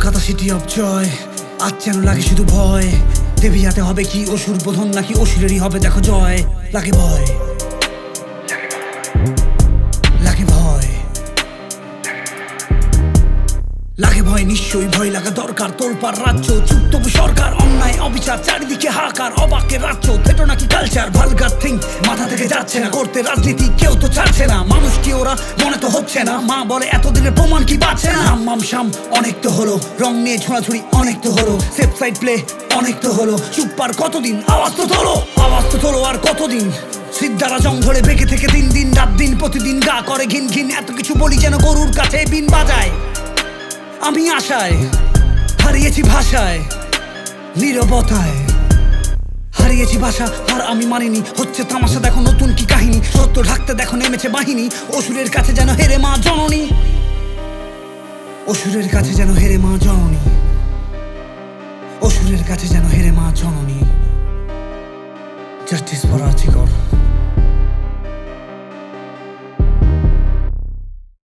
Kolkata city of joy, আজ যেন লাগে শুধু ভয়। দেবী হাতে হবে কি অসুর বোধন, নাকি অসুরেরই হবে দেখো জয়। লাগে ভয়, লাগে ভয়, লাগে ভয়, নিশ্চয়ই ভয় লাগা দরকার। তোলপার রাজ্য, চুপ তবু সরকার। অন্যায় অবিচার চারিদিকে হাহাকার, অবাকের রাজ্য। থেটো নাকি কালচার, ভালগার থিং মাথা থেকে যাচ্ছে না। করতে রাজনীতি কেউ তো ছাড়ছে না। মানুষ কি ওরা মনে তো হচ্ছে না। মা বলে এতদিনের প্রমাণ কি পাচ্ছে না। মাম শাম অনেক তো হলো, রং নিয়ে ছোঁড়াছুড়ি অনেক তো হলো, সেফ সাইড প্লে অনেক তো হলো। চুপ আর কতদিন, আওয়াজ তো তোলো, আওয়াজ তো তোলো আর কতদিন। সিদ্ধারা জঙ্গলে বেঁকে থেকে দিন দিন রাত দিন প্রতিদিন গা করে ঘিন ঘিন। এত কিছু বলি যেন গরুর কাছে বিন বাজায়। আমি আশায় হারিয়েছি ভাষায়, নীরবতায় হারিয়েছি ভাষা। আর আমি মানিনি, হচ্ছে তামাশা দেখো নতুন কি কাহিনী। সত্য ঢাকতে দেখো নেমেছে বাহিনী। অসুরের কাছে যেন হেরে মা জননী, অসুরের কাছে যেন হেরে মা জননী, অসুরের কাছে যেন হেরে মা জননী। Justice for RG Kar.